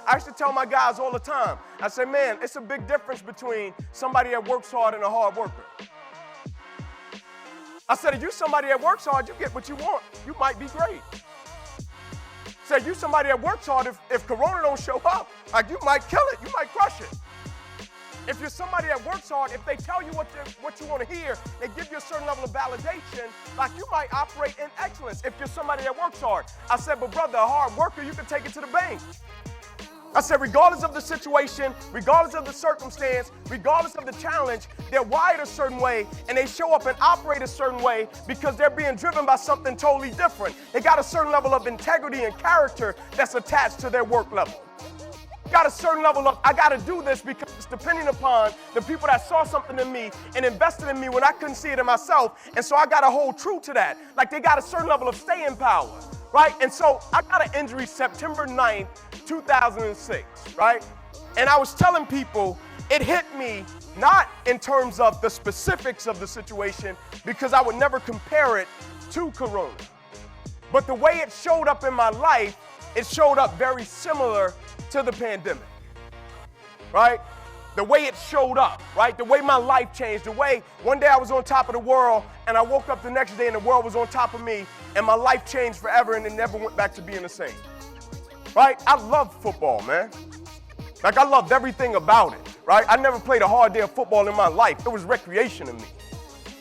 I used to tell my guys all the time, I say, man, it's a big difference between somebody that works hard and a hard worker. I said, if you're somebody that works hard, you get what you want. You might be great. I said, you somebody that works hard, if Corona don't show up, like, you might kill it, you might crush it. If you're somebody that works hard, if they tell you what you want to hear, they give you a certain level of validation, like, you might operate in excellence if you're somebody that works hard. I said, but brother, a hard worker, you can take it to the bank. I said, regardless of the situation, regardless of the circumstance, regardless of the challenge, they're wired a certain way and they show up and operate a certain way because they're being driven by something totally different. They got a certain level of integrity and character that's attached to their work level. Got a certain level of, I got to do this because it's depending upon the people that saw something in me and invested in me when I couldn't see it in myself. And so I got to hold true to that. Like, they got a certain level of staying power, right? And so I got an injury September 9th, 2006, right? And I was telling people it hit me not in terms of the specifics of the situation because I would never compare it to Corona. But the way it showed up in my life, it showed up very similar to the pandemic, right? The way it showed up, right? The way my life changed, the way one day I was on top of the world and I woke up the next day and the world was on top of me and my life changed forever and it never went back to being the same, right? I love football, man. Like, I loved everything about it, right? I never played a hard day of football in my life. It was recreation to me,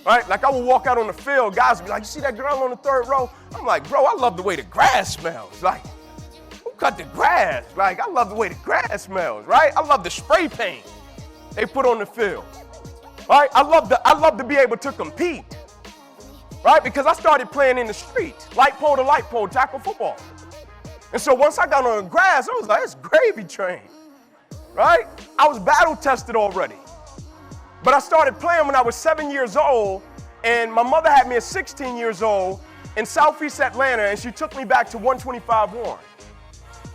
right? Like, I would walk out on the field, guys would be like, you see that girl on the third row? I'm like, bro, I love the way the grass smells. Like, cut the grass. Like, I love the way the grass smells, right? I love the spray paint they put on the field, right? I love to be able to compete, right? Because I started playing in the street, light pole to light pole, tackle football. And so once I got on the grass, I was like, it's gravy train, right? I was battle tested already. But I started playing when I was 7 years old, and my mother had me at 16 years old in Southeast Atlanta, and she took me back to 125 Warren.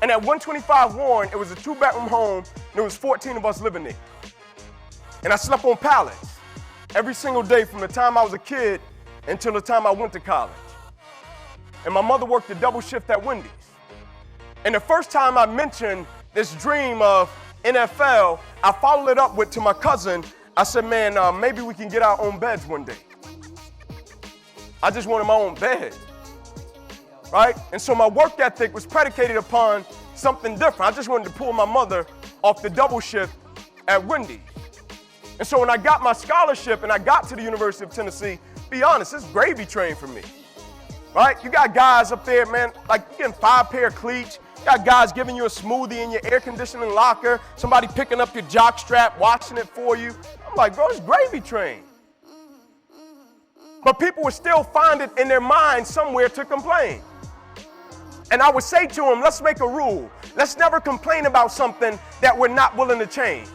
And at 125 Warren, it was a 2-bedroom home, and there was 14 of us living there. And I slept on pallets every single day from the time I was a kid until the time I went to college. And my mother worked a double shift at Wendy's. And the first time I mentioned this dream of NFL, I followed it up with to my cousin. I said, man, maybe we can get our own beds one day. I just wanted my own bed. Right? And so my work ethic was predicated upon something different. I just wanted to pull my mother off the double shift at Wendy's. And so when I got my scholarship and I got to the University of Tennessee, be honest, it's gravy train for me. Right? You got guys up there, man, like you're getting 5 pair of cleats. You got guys giving you a smoothie in your air conditioning locker, somebody picking up your jock strap, washing it for you. I'm like, bro, it's gravy train. But people would still find it in their mind somewhere to complain. And I would say to them, let's make a rule. Let's never complain about something that we're not willing to change.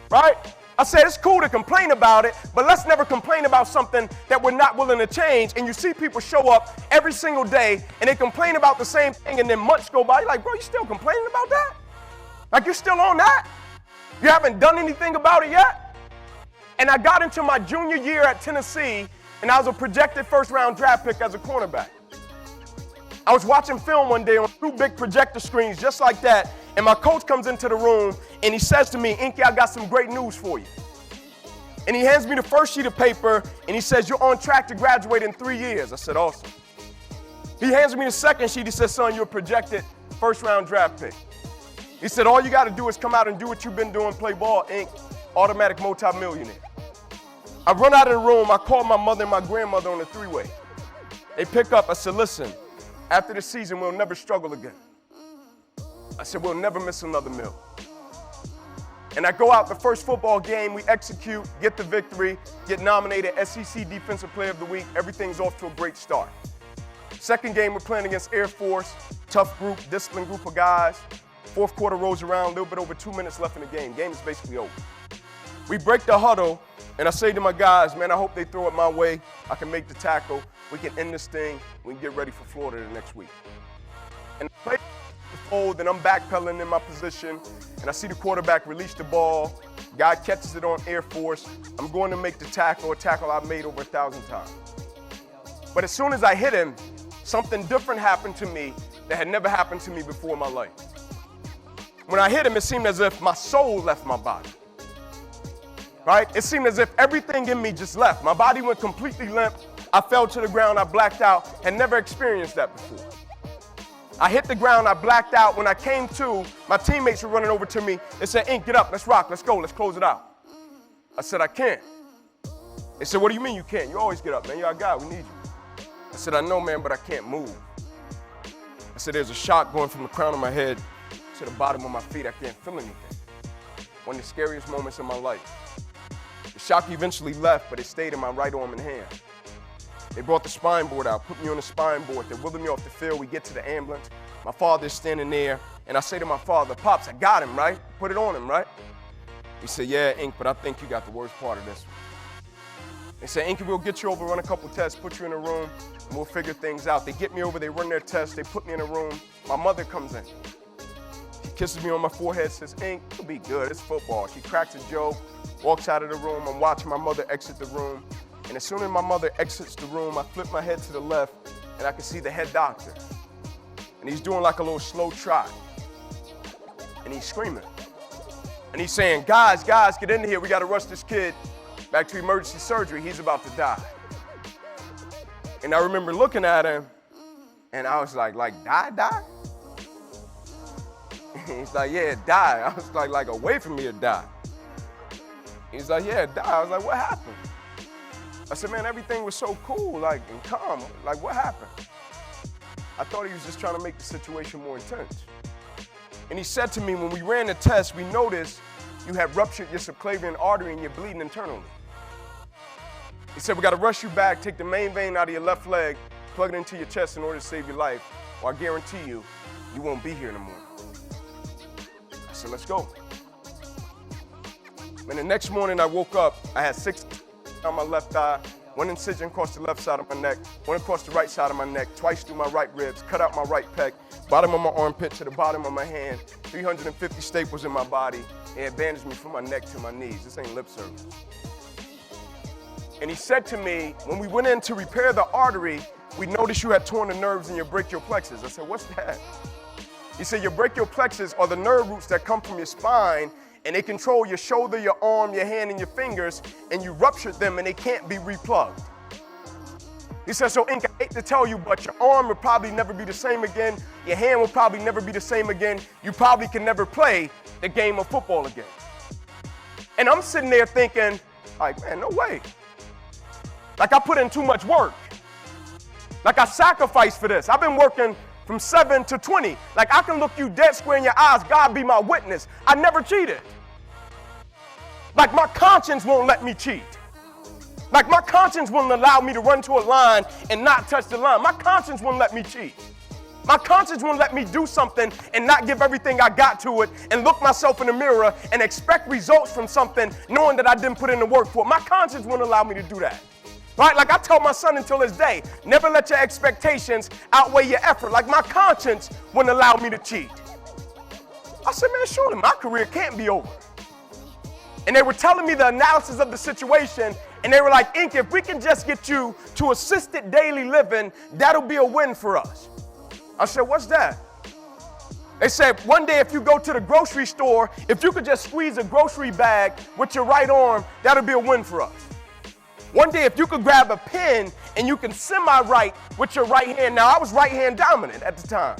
Right? I said it's cool to complain about it, but let's never complain about something that we're not willing to change. And you see people show up every single day and they complain about the same thing and then months go by. You're like, bro, you still complaining about that? Like, you're still on that? You haven't done anything about it yet? And I got into my junior year at Tennessee and I was a projected first-round draft pick as a cornerback. I was watching film one day on 2 big projector screens just like that, and my coach comes into the room and he says to me, Inky, I got some great news for you. And he hands me the first sheet of paper and he says, you're on track to graduate in 3 years. I said, awesome. He hands me the second sheet. He says, son, you're a projected first-round draft pick. He said, all you got to do is come out and do what you've been doing, play ball, Inc., automatic multi-millionaire. I run out of the room. I call my mother and my grandmother on the 3-way. They pick up. I said, listen, after the season, we'll never struggle again. I said, we'll never miss another meal. And I go out the first football game, we execute, get the victory, get nominated SEC Defensive Player of the Week. Everything's off to a great start. Second game, we're playing against Air Force, tough group, disciplined group of guys. Fourth quarter rolls around, a little bit over 2 minutes left in the game. Game is basically over. We break the huddle, and I say to my guys, man, I hope they throw it my way. I can make the tackle. We can end this thing. We can get ready for Florida the next week. And I play the fold, and I'm backpedaling in my position, and I see the quarterback release the ball. Guy catches it on Air Force. I'm going to make the tackle, a tackle I've made over 1,000 times. But as soon as I hit him, something different happened to me that had never happened to me before in my life. when I hit him, it seemed as if my soul left my body. Right? It seemed as if everything in me just left. My body went completely limp. I fell to the ground. I blacked out. Had never experienced that before. I hit the ground. I blacked out. When I came to, my teammates were running over to me. They said, Ink, get up. Let's rock. Let's go. Let's close it out. I said, I can't. They said, what do you mean you can't? You always get up, man. You're our guy. We need you. I said, I know, man, but I can't move. I said, there's a shock going from the crown of my head to the bottom of my feet. I can't feel anything. One of the scariest moments of my life. The shock eventually left, but it stayed in my right arm and hand. They brought the spine board out, put me on the spine board. They wheeled me off the field. We get to the ambulance. My father's standing there, and I say to my father, Pops, I got him, right? Put it on him, right? He said, yeah, Ink, but I think you got the worst part of this one. They said, Inky, we'll get you over, run a couple tests, put you in a room, and we'll figure things out. They get me over, they run their tests, they put me in a room. My mother comes in. She kisses me on my forehead, says, Ink, it'll be good, it's football. She cracks a joke, walks out of the room. I'm watching my mother exit the room. And as soon as my mother exits the room, I flip my head to the left, and I can see the head doctor. And he's doing like a little slow trot. And he's screaming. And he's saying, guys, get in here. We got to rush this kid back to emergency surgery. He's about to die. And I remember looking at him, and I was like die? He's like, yeah, die. I was like away from me to die. He's like, yeah, die. I was like, what happened? I said, man, everything was so cool, like, and calm. Like, what happened? I thought he was just trying to make the situation more intense. And he said to me, when we ran the test, we noticed you had ruptured your subclavian artery and you're bleeding internally. He said, we got to rush you back, take the main vein out of your left leg, plug it into your chest in order to save your life, or I guarantee you, you won't be here in the morning. I said, let's go. And the next morning I woke up, I had 6 on my left thigh, 1 incision across the left side of my neck, 1 across the right side of my neck, twice through my right ribs, cut out my right pec, bottom of my armpit to the bottom of my hand, 350 staples in my body, and it bandaged me from my neck to my knees. This ain't lip service. And he said to me, when we went in to repair the artery, we noticed you had torn the nerves in your brachial plexus. I said, what's that? He said, your brachial plexus are the nerve roots that come from your spine, and they control your shoulder, your arm, your hand, and your fingers, and you ruptured them, and they can't be replugged. He said, so Ink, I hate to tell you, but your arm will probably never be the same again. Your hand will probably never be the same again. You probably can never play the game of football again. And I'm sitting there thinking, like, man, no way. Like, I put in too much work. Like, I sacrificed for this. I've been working from 7 to 20. Like, I can look you dead square in your eyes. God be my witness. I never cheated. Like, my conscience won't let me cheat. Like, my conscience won't allow me to run to a line and not touch the line. My conscience won't let me cheat. My conscience won't let me do something and not give everything I got to it and look myself in the mirror and expect results from something knowing that I didn't put in the work for it. My conscience won't allow me to do that. Right? Like I tell my son until this day, never let your expectations outweigh your effort. Like my conscience wouldn't allow me to cheat. I said, man, surely my career can't be over. And they were telling me the analysis of the situation, and they were like, Ink, if we can just get you to assisted daily living, that'll be a win for us. I said, what's that? They said, one day if you go to the grocery store, if you could just squeeze a grocery bag with your right arm, that'll be a win for us. One day if you could grab a pen and you can semi-write with your right hand. Now, I was right hand dominant at the time.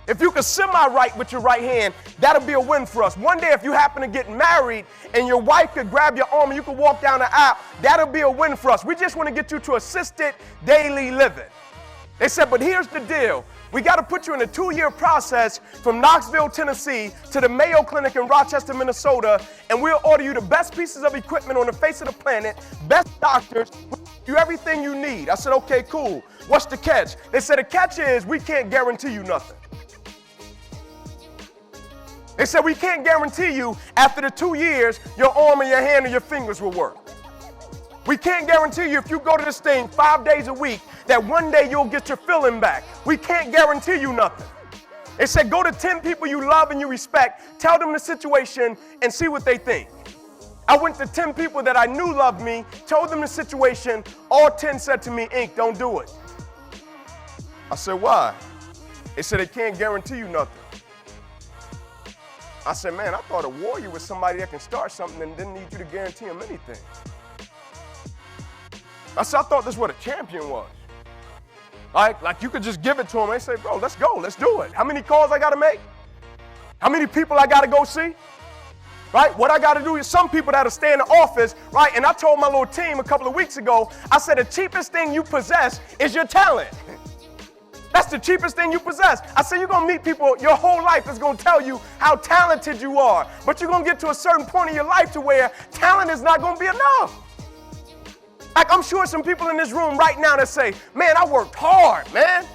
If you could semi-write with your right hand, that'll be a win for us. One day if you happen to get married and your wife could grab your arm and you could walk down the aisle, that'll be a win for us. We just want to get you to assisted daily living. They said, but here's the deal. We got to put you in a 2-year process from Knoxville, Tennessee to the Mayo Clinic in Rochester, Minnesota, and we'll order you the best pieces of equipment on the face of the planet, best doctors, you everything you need. I said, okay, cool. What's the catch? They said the catch is we can't guarantee you nothing. They said we can't guarantee you after the 2 years your arm and your hand and your fingers will work. We can't guarantee you if you go to this thing 5 days a week that one day you'll get your feeling back. We can't guarantee you nothing. They said go to 10 people you love and you respect, tell them the situation and see what they think. I went to 10 people that I knew loved me, told them the situation, all 10 said to me, Ink, don't do it. I said, why? They said they can't guarantee you nothing. I said, man, I thought a warrior was somebody that can start something and didn't need you to guarantee him anything. I said, I thought this is what a champion was. Like you could just give it to him and say, bro, let's go, let's do it. How many calls I got to make? How many people I got to go see? Right? What I got to do is some people that'll stay in the office, right? And I told my little team a couple of weeks ago, I said the cheapest thing you possess is your talent. That's the cheapest thing you possess. I said you're going to meet people your whole life that's going to tell you how talented you are. But you're going to get to a certain point in your life to where talent is not going to be enough. Like I'm sure some people in this room right now that say, man, I worked hard, man.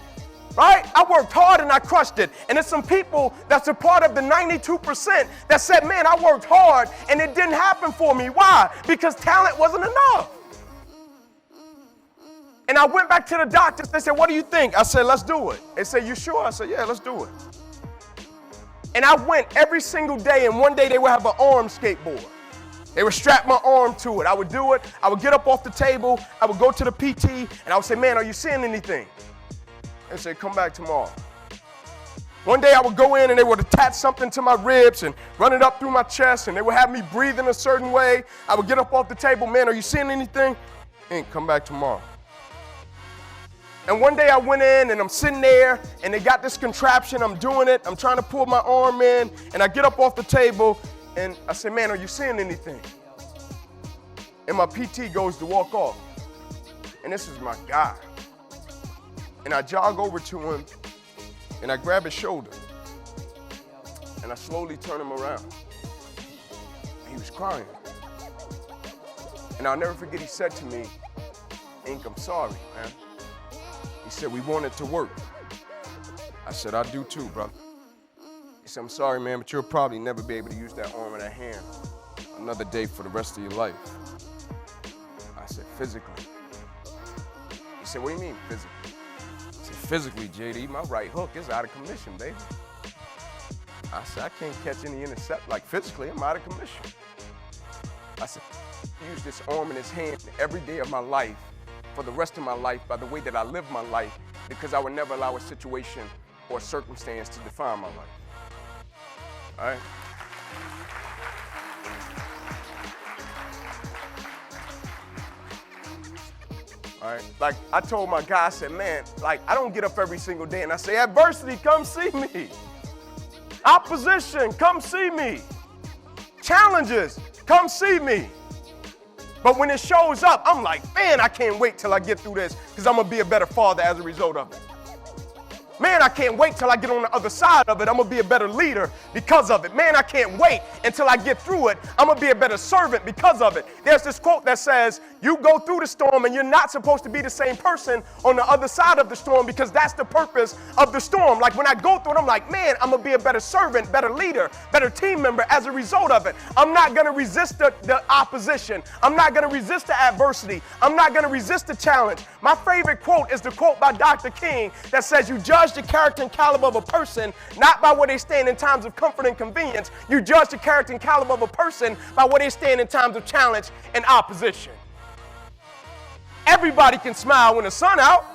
Right? I worked hard and I crushed it. And there's some people that's a part of the 92% that said, man, I worked hard and it didn't happen for me. Why? Because talent wasn't enough. And I went back to the doctors. They said, what do you think? I said, let's do it. They said, you sure? I said, yeah, let's do it. And I went every single day, and one day they would have an arm skateboard. They would strap my arm to it. I would do it. I would get up off the table. I would go to the PT, and I would say, man, are you seeing anything? They said, come back tomorrow. One day I would go in, and they would attach something to my ribs and run it up through my chest, and they would have me breathe in a certain way. I would get up off the table. Man, are you seeing anything? Ain't come back tomorrow. And one day I went in and I'm sitting there and they got this contraption, I'm doing it, I'm trying to pull my arm in, and I get up off the table and I say, man, are you seeing anything? And my PT goes to walk off. And this is my guy. And I jog over to him and I grab his shoulder and I slowly turn him around. And he was crying. And I'll never forget he said to me, Ink, I'm sorry, man. He said, we want it to work. I said, I do too, brother. He said, I'm sorry, man, but you'll probably never be able to use that arm or that hand another day for the rest of your life. I said, physically. He said, what do you mean, physically? I said, physically, JD, my right hook is out of commission, baby. I said, I can't catch any intercept. Like, physically, I'm out of commission. I said, I use this arm and this hand every day of my life for the rest of my life by the way that I live my life, because I would never allow a situation or circumstance to define my life. All right? All right? Like I told my guy, I said, man, like I don't get up every single day and I say, adversity, come see me. Opposition, come see me. Challenges, come see me. But when it shows up, I'm like, man, I can't wait till I get through this because I'm going to be a better father as a result of it. Man, I can't wait till I get on the other side of it. I'm going to be a better leader because of it. Man, I can't wait until I get through it. I'm going to be a better servant because of it. There's this quote that says, you go through the storm and you're not supposed to be the same person on the other side of the storm because that's the purpose of the storm. Like when I go through it, I'm like, man, I'm going to be a better servant, better leader, better team member as a result of it. I'm not going to resist the opposition. I'm not going to resist the adversity. I'm not going to resist the challenge. My favorite quote is the quote by Dr. King that says, you judge the character and caliber of a person not by where they stand in times of comfort and convenience. You judge the character and caliber of a person by where they stand in times of challenge and opposition. Everybody can smile when the sun out.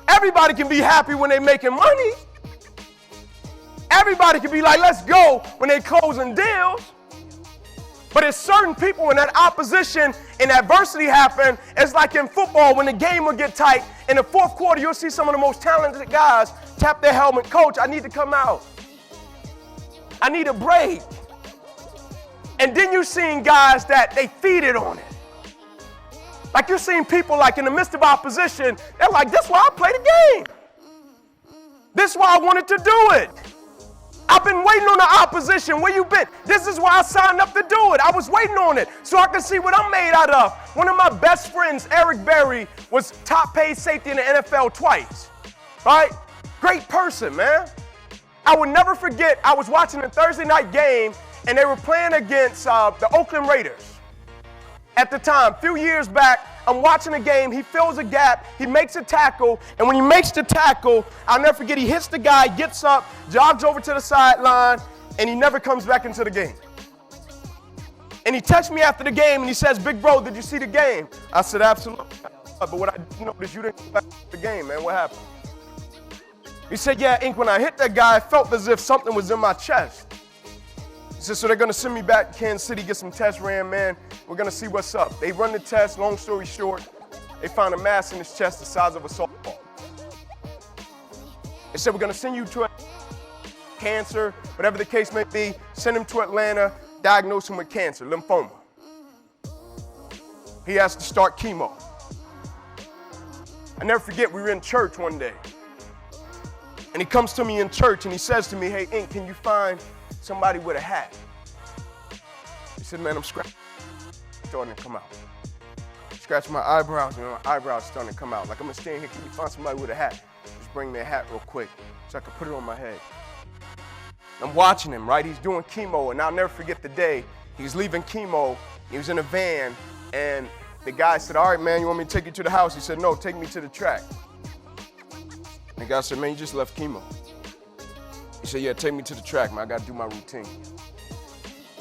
Everybody can be happy when they're making money. Everybody can be like, let's go when they're closing deals. But it's certain people when that opposition and adversity happen, it's like in football when the game will get tight. In the fourth quarter, you'll see some of the most talented guys tap their helmet. Coach, I need to come out. I need a break. And then you've seen guys that they feeded on it. Like you've seen people like in the midst of opposition, they're like, this is why I play the game. This is why I wanted to do it. I've been waiting on the opposition. Where you been? This is why I signed up to do it. I was waiting on it so I could see what I'm made out of. One of my best friends, Eric Berry, was top paid safety in the NFL twice, right? Great person, man. I would never forget, I was watching a Thursday night game and they were playing against the Oakland Raiders. At the time, a few years back, I'm watching the game, he fills a gap, he makes a tackle, and when he makes the tackle, I'll never forget, he hits the guy, gets up, jogs over to the sideline, and he never comes back into the game. And he texts me after the game, and he says, big bro, did you see the game? I said, absolutely. But what I didn't know is you didn't come back to the game, man. What happened? He said, yeah, Ink, when I hit that guy, I felt as if something was in my chest. He said, so they're going to send me back to Kansas City, get some tests ran, man. We're going to see what's up. They run the test, long story short, they found a mass in his chest the size of a softball. They said, we're going to send you to cancer, whatever the case may be, send him to Atlanta, diagnose him with cancer, lymphoma. He has to start chemo. I never forget, we were in church one day. And he comes to me in church and he says to me, hey, Ink, can you find somebody with a hat? He said, man, I'm starting to come out. Scratch my eyebrows and my eyebrows starting to come out. Like, I'm gonna stand here, can you find somebody with a hat? Just bring me a hat real quick so I can put it on my head. I'm watching him, right? He's doing chemo, and I'll never forget the day. He's leaving chemo, he was in a van, and the guy said, all right, man, you want me to take you to the house? He said, no, take me to the track. And the guy said, man, you just left chemo. He said, yeah, take me to the track, man, I gotta do my routine.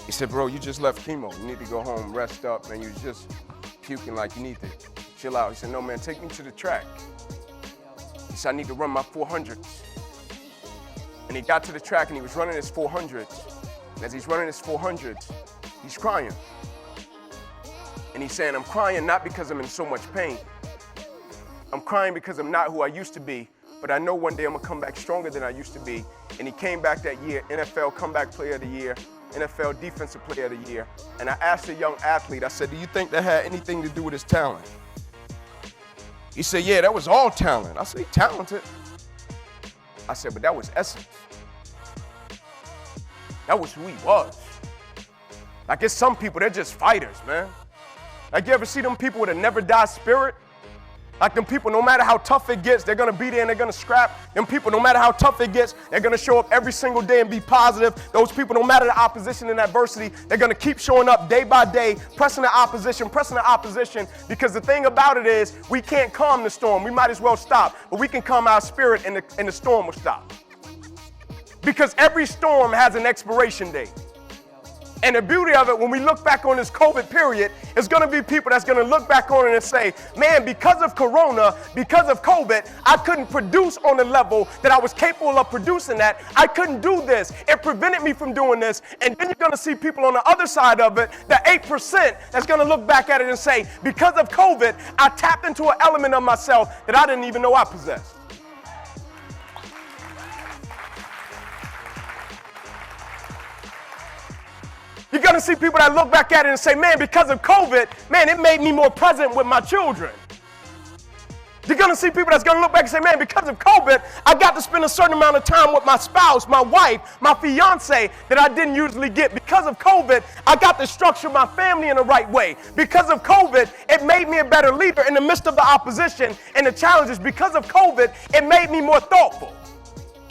He said, bro, you just left chemo. You need to go home, rest up, man, you just puking like you need to chill out. He said, no, man, take me to the track. He said, I need to run my 400s. And he got to the track and he was running his 400s. And as he's running his 400s, he's crying. And he's saying, I'm crying not because I'm in so much pain. I'm crying because I'm not who I used to be, but I know one day I'm gonna come back stronger than I used to be. And he came back that year, NFL Comeback Player of the Year, NFL Defensive Player of the Year. And I asked a young athlete, I said, do you think that had anything to do with his talent? He said, yeah, that was all talent. I said, talented? I said, but that was essence. That was who he was. Like, it's some people, they're just fighters, man. Like, you ever see them people with a never die spirit? Like, them people, no matter how tough it gets, they're gonna be there and they're gonna scrap. Them people, no matter how tough it gets, they're gonna show up every single day and be positive. Those people, no matter the opposition and adversity, they're gonna keep showing up day by day, pressing the opposition, because the thing about it is, we can't calm the storm. We might as well stop, but we can calm our spirit and the storm will stop. Because every storm has an expiration date. And the beauty of it, when we look back on this COVID period, it's going to be people that's going to look back on it and say, man, because of Corona, because of COVID, I couldn't produce on the level that I was capable of producing at. I couldn't do this. It prevented me from doing this. And then you're going to see people on the other side of it, the 8%, that's going to look back at it and say, because of COVID, I tapped into an element of myself that I didn't even know I possessed. You're going to see people that look back at it and say, man, because of COVID, man, it made me more present with my children. You're going to see people that's going to look back and say, man, because of COVID, I got to spend a certain amount of time with my spouse, my wife, my fiance that I didn't usually get. Because of COVID, I got to structure my family in the right way. Because of COVID, it made me a better leader in the midst of the opposition and the challenges. Because of COVID, it made me more thoughtful.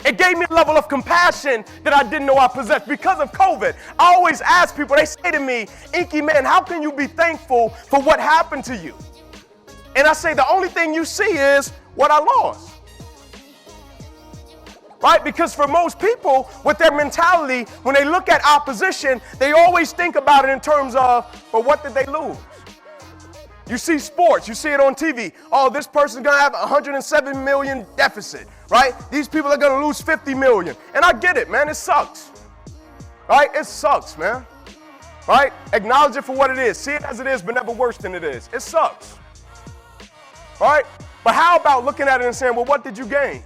It gave me a level of compassion that I didn't know I possessed. Because of COVID, I always ask people, they say to me, Inky, man, how can you be thankful for what happened to you? And I say, the only thing you see is what I lost. Right? Because for most people, with their mentality, when they look at opposition, they always think about it in terms of, well, what did they lose? You see sports, you see it on TV. Oh, this person's going to have a $107 million deficit, right? These people are going to lose $50 million. And I get it, man. It sucks, right? It sucks, man, right? Acknowledge it for what it is. See it as it is, but never worse than it is. It sucks, right? But how about looking at it and saying, well, what did you gain?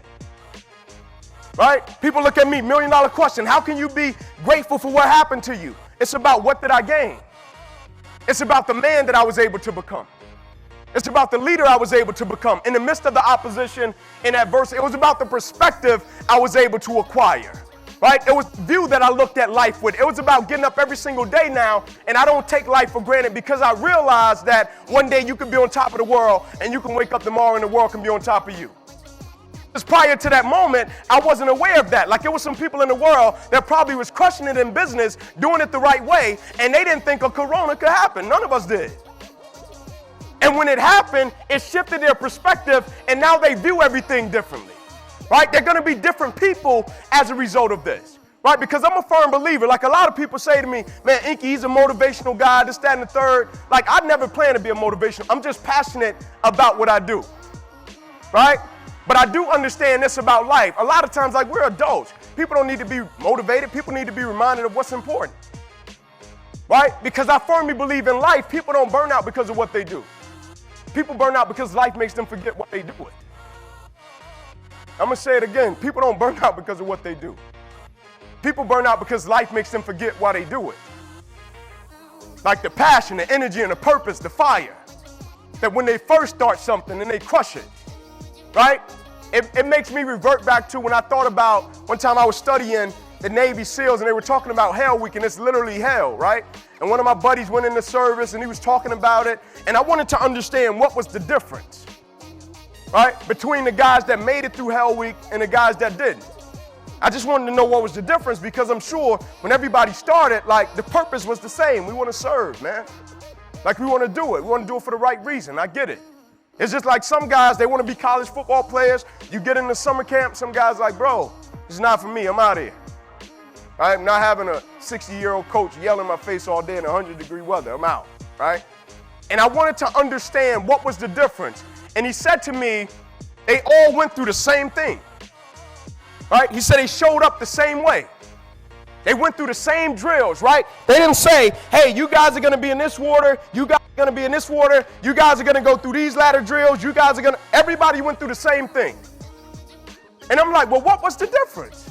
Right? People look at me, $1 million question. How can you be grateful for what happened to you? It's about what did I gain? It's about the man that I was able to become. It's about the leader I was able to become. In the midst of the opposition and adversity, it was about the perspective I was able to acquire. Right? It was the view that I looked at life with. It was about getting up every single day now, and I don't take life for granted because I realized that one day you can be on top of the world, and you can wake up tomorrow and the world can be on top of you. Because prior to that moment, I wasn't aware of that. Like, there were some people in the world that probably was crushing it in business, doing it the right way, and they didn't think a Corona could happen. None of us did. And when it happened, it shifted their perspective, and now they view everything differently. Right? They're going to be different people as a result of this. Right? Because I'm a firm believer. Like, a lot of people say to me, man, Inky, he's a motivational guy, this, that, and the third. Like, I never planned to be a motivational. I'm just passionate about what I do. Right? But I do understand this about life. A lot of times, like, we're adults. People don't need to be motivated. People need to be reminded of what's important, right? Because I firmly believe in life, people don't burn out because of what they do. People burn out because life makes them forget what they do it. I'm going to say it again. People don't burn out because of what they do. People burn out because life makes them forget why they do it. Like the passion, the energy, and the purpose, the fire. That when they first start something and they crush it, right? It makes me revert back to when I thought about one time I was studying the Navy SEALs and they were talking about Hell Week, and it's literally hell, right? And one of my buddies went into service and he was talking about it, and I wanted to understand what was the difference, right? Between the guys that made it through Hell Week and the guys that didn't. I just wanted to know what was the difference, because I'm sure when everybody started, like, the purpose was the same. We want to serve, man. Like, we want to do it. We want to do it for the right reason. I get it. It's just like some guys, they want to be college football players. You get into summer camp, some guys like, bro, this is not for me. I'm out of here. I'm not having a 60-year-old coach yell in my face all day in 100-degree weather. I'm out, right? And I wanted to understand what was the difference. And he said to me, they all went through the same thing, right? He said they showed up the same way. They went through the same drills, right? They didn't say, hey, you guys are going to be in this water. You guys are going to be in this water. You guys are going to go through these ladder drills. You guys are going to, everybody went through the same thing. And I'm like, well, what was the difference?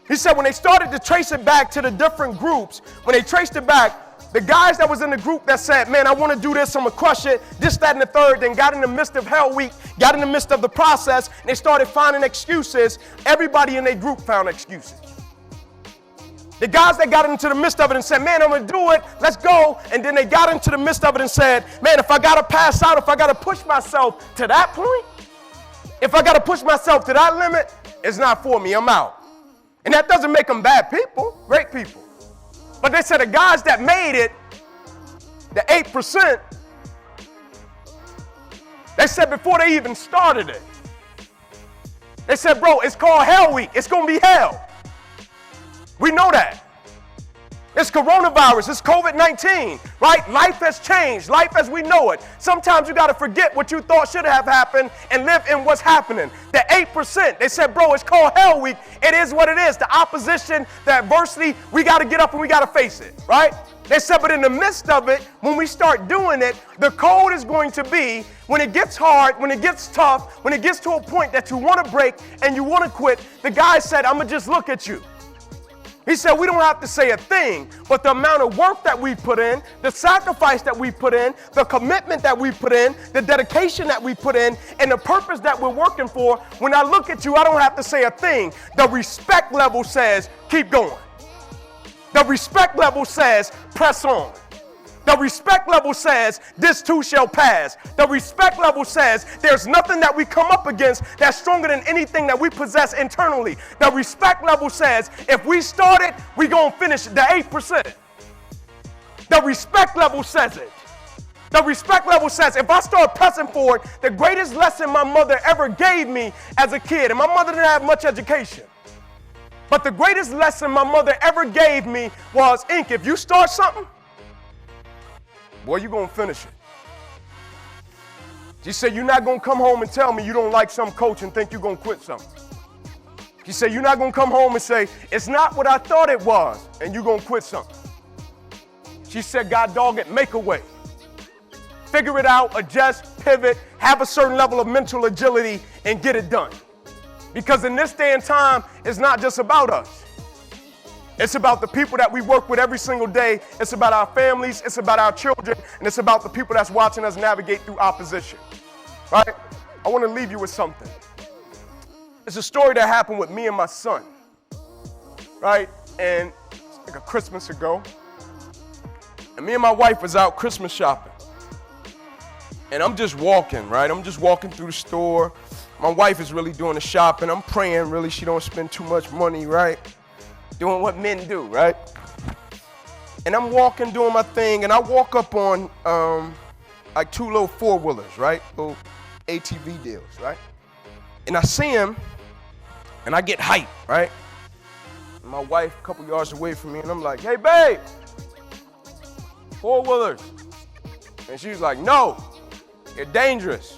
He said when they started to trace it back to the different groups, when they traced it back, the guys that was in the group that said, man, I want to do this, I'm going to crush it, this, that, and the third, then got in the midst of Hell Week, got in the midst of the process, and they started finding excuses. Everybody in their group found excuses. The guys that got into the midst of it and said, man, I'm going to do it, let's go. And then they got into the midst of it and said, man, if I got to pass out, if I got to push myself to that point, if I got to push myself to that limit, it's not for me, I'm out. And that doesn't make them bad people, great people. But they said the guys that made it, the 8%, they said before they even started it, they said, bro, it's called Hell Week. It's going to be hell. We know that. It's coronavirus. It's COVID-19, right? Life has changed. Life as we know it. Sometimes you got to forget what you thought should have happened and live in what's happening. The 8%, they said, bro, it's called Hell Week. It is what it is. The opposition, the adversity, we got to get up and we got to face it, right? They said, but in the midst of it, when we start doing it, the code is going to be when it gets hard, when it gets tough, when it gets to a point that you want to break and you want to quit, the guy said, I'm going to just look at you. He said, we don't have to say a thing, but the amount of work that we put in, the sacrifice that we put in, the commitment that we put in, the dedication that we put in, and the purpose that we're working for, when I look at you, I don't have to say a thing. The respect level says, keep going. The respect level says, press on. The respect level says, this too shall pass. The respect level says, there's nothing that we come up against that's stronger than anything that we possess internally. The respect level says, if we start it, we're going to finish it, the 8%. The respect level says it. The respect level says, if I start pressing forward, the greatest lesson my mother ever gave me as a kid, and my mother didn't have much education, but the greatest lesson my mother ever gave me was, Ink, if you start something, boy, you're going to finish it. She said, you're not going to come home and tell me you don't like some coach and think you're going to quit something. She said, you're not going to come home and say, it's not what I thought it was, and you're going to quit something. She said, God dog it, make a way. Figure it out, adjust, pivot, have a certain level of mental agility, and get it done. Because in this day and time, it's not just about us. It's about the people that we work with every single day. It's about our families. It's about our children. And it's about the people that's watching us navigate through opposition. Right? I want to leave you with something. It's a story that happened with me and my son. Right? And it's like a Christmas ago. And me and my wife was out Christmas shopping. And I'm just walking, right? I'm just walking through the store. My wife is really doing the shopping. I'm praying, really, she don't spend too much money, right? Doing what men do, right? And I'm walking, doing my thing, and I walk up on like two little four-wheelers, right? Little ATV deals, right? And I see him, and I get hyped, right? And my wife a couple yards away from me, and I'm like, hey, babe, four-wheelers. And she's like, no, you're dangerous.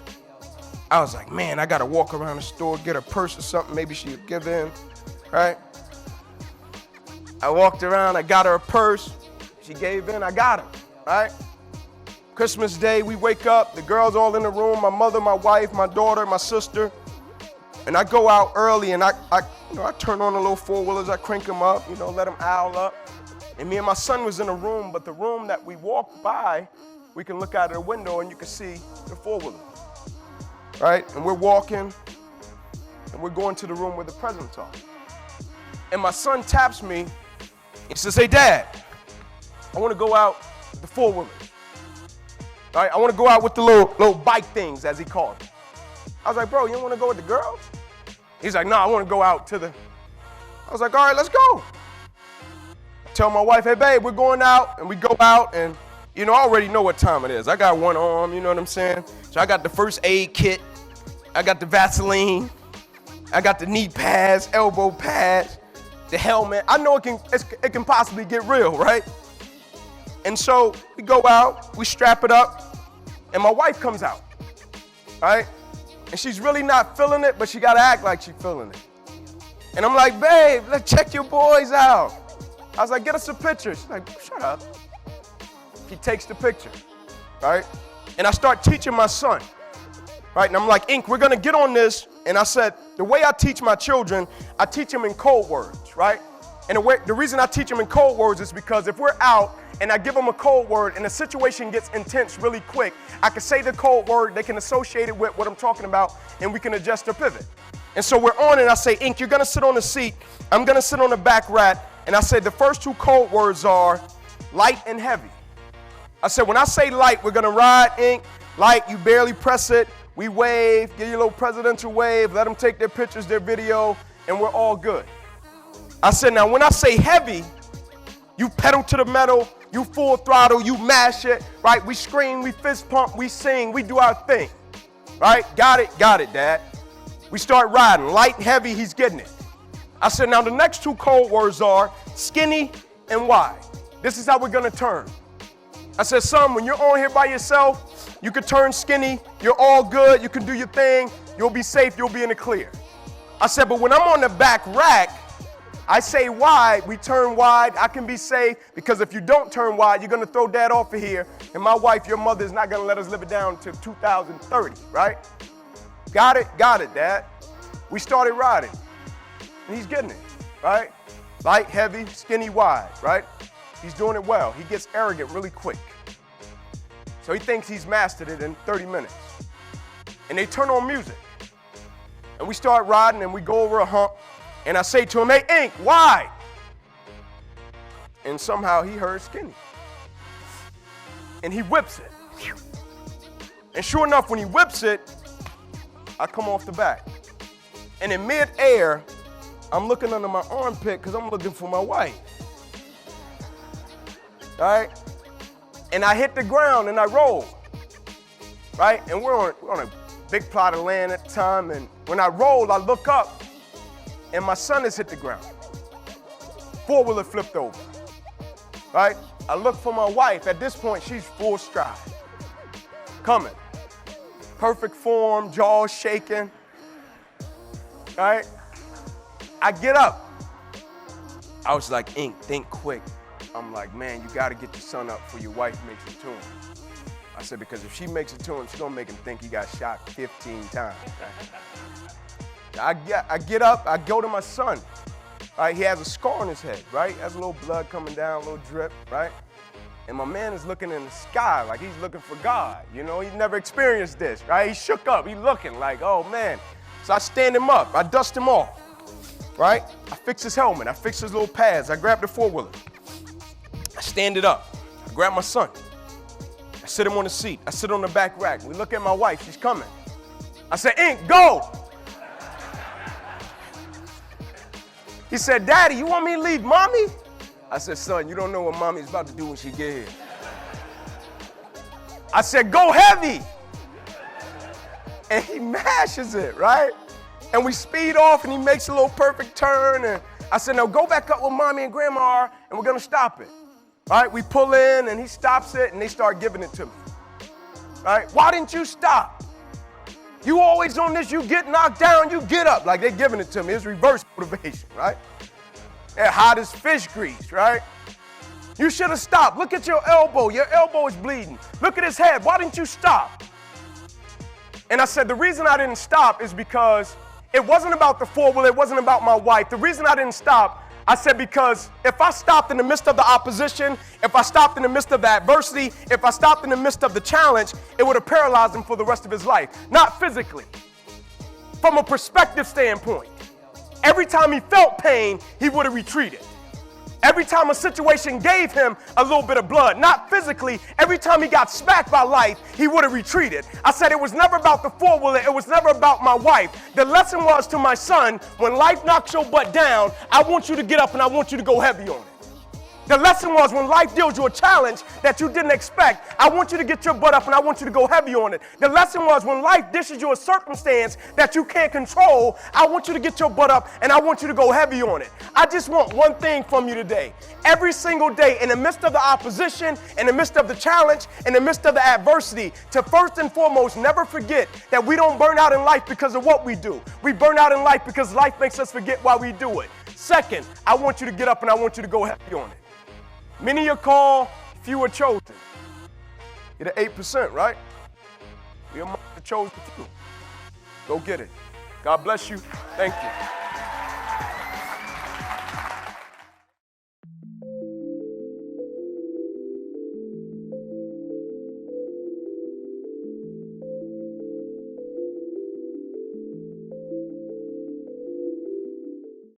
I was like, man, I got to walk around the store, get a purse or something. Maybe she'll give in, right? I walked around, I got her a purse. She gave in, I got her, right? Christmas Day, we wake up, the girls all in the room, my mother, my wife, my daughter, my sister. And I go out early and I turn on the little four-wheelers, I crank them up, let them owl up. And me and my son was in a room, but the room that we walked by, we can look out of the window and you can see the four-wheeler. Right? And we're walking, and we're going to the room where the presents are. And my son taps me. He says, hey, Dad, I want to go out with the four-wheelers. Right? I want to go out with the little bike things, as he called them. I was like, bro, you don't want to go with the girls? He's like, no, I want to go out to the... I was like, all right, let's go. I tell my wife, hey, babe, we're going out, and we go out, and I already know what time it is. I got one arm, you know what I'm saying? So I got the first aid kit. I got the Vaseline. I got the knee pads, elbow pads, the helmet. I know it can possibly get real, right? And so we go out, we strap it up, and my wife comes out, right? And she's really not feeling it, but she got to act like she's feeling it. And I'm like, babe, let's check your boys out. I was like, get us a picture. She's like, shut up. He takes the picture, right? And I start teaching my son, right? And I'm like, Ink, we're gonna get on this. And I said, the way I teach my children, I teach them in code words, right? And the reason I teach them in code words is because if we're out and I give them a code word and the situation gets intense really quick, I can say the code word, they can associate it with what I'm talking about, and we can adjust or pivot. And so we're on it, I say, Ink, you're gonna sit on the seat, I'm gonna sit on the back rack, and I said the first two code words are light and heavy. I said, when I say light, we're gonna ride, Ink. Light, you barely press it. We wave, give you a little presidential wave, let them take their pictures, their video, and we're all good. I said, now when I say heavy, you pedal to the metal, you full throttle, you mash it, right? We scream, we fist pump, we sing, we do our thing, right? Got it, Dad. We start riding, light and heavy, he's getting it. I said, now the next two code words are skinny and wide. This is how we're gonna turn. I said, son, when you're on here by yourself, you can turn skinny, you're all good, you can do your thing, you'll be safe, you'll be in the clear. I said, but when I'm on the back rack, I say wide, we turn wide, I can be safe, because if you don't turn wide, you're gonna throw Dad off of here, and my wife, your mother, is not gonna let us live it down to 2030, right? Got it, Dad. We started riding, and he's getting it, right? Light, heavy, skinny, wide, right? He's doing it well. He gets arrogant really quick. So he thinks he's mastered it in 30 minutes. And they turn on music. And we start riding and we go over a hump. And I say to him, hey, Ink, wide. And somehow he heard skinny. And he whips it. And sure enough, when he whips it, I come off the back. And in mid-air, I'm looking under my armpit because I'm looking for my wife. Right? And I hit the ground and I roll, right? And we're on a big plot of land at the time, and when I rolled, I look up, and my son has hit the ground. Four-wheeler flipped over, right? I look for my wife. At this point, she's full stride, coming. Perfect form, jaws shaking, right? I get up. I was like, Ink, think quick. I'm like, man, you got to get your son up before your wife makes it to him. I said, because if she makes it to him, she's going to make him think he got shot 15 times. I get up, I go to my son. Right? He has a scar on his head, right? Has a little blood coming down, a little drip, right? And my man is looking in the sky like he's looking for God. You know, he's never experienced this, right? He shook up, he's looking like, oh man. So I stand him up, I dust him off, right? I fix his helmet, I fix his little pads, I grab the four-wheeler. I stand it up. I grab my son. I sit him on the seat. I sit on the back rack. We look at my wife. She's coming. I say, Ink, go. He said, Daddy, you want me to leave Mommy? I said, son, you don't know what Mommy's about to do when she get here. I said, go heavy. And he mashes it, right? And we speed off, and he makes a little perfect turn. And I said, now go back up with Mommy and Grandma are, and we're going to stop it. Right, we pull in and he stops it and they start giving it to me. Right, why didn't you stop? You always on this, you get knocked down, you get up. Like they're giving it to me. It's reverse motivation, right? They're hot as fish grease, right? You should have stopped. Look at your elbow. Your elbow is bleeding. Look at his head. Why didn't you stop? And I said, the reason I didn't stop is because it wasn't about the four-wheeler. It wasn't about my wife. The reason I didn't stop, I said, because if I stopped in the midst of the opposition, if I stopped in the midst of the adversity, if I stopped in the midst of the challenge, it would have paralyzed him for the rest of his life. Not physically. From a perspective standpoint. Every time he felt pain, he would have retreated. Every time a situation gave him a little bit of blood, not physically, every time he got smacked by life, he would have retreated. I said it was never about the four-wheeler, it was never about my wife. The lesson was to my son, when life knocks your butt down, I want you to get up and I want you to go heavy on it. The lesson was when life deals you a challenge that you didn't expect, I want you to get your butt up and I want you to go heavy on it. The lesson was when life dishes you a circumstance that you can't control, I want you to get your butt up and I want you to go heavy on it. I just want one thing from you today. Every single day, in the midst of the opposition, in the midst of the challenge, in the midst of the adversity, to first and foremost never forget that we don't burn out in life because of what we do. We burn out in life because life makes us forget why we do it. Second, I want you to get up and I want you to go heavy on it. Many are called, few are chosen. You're the 8%, right? We're among the chosen few. Go get it. God bless you. Thank you.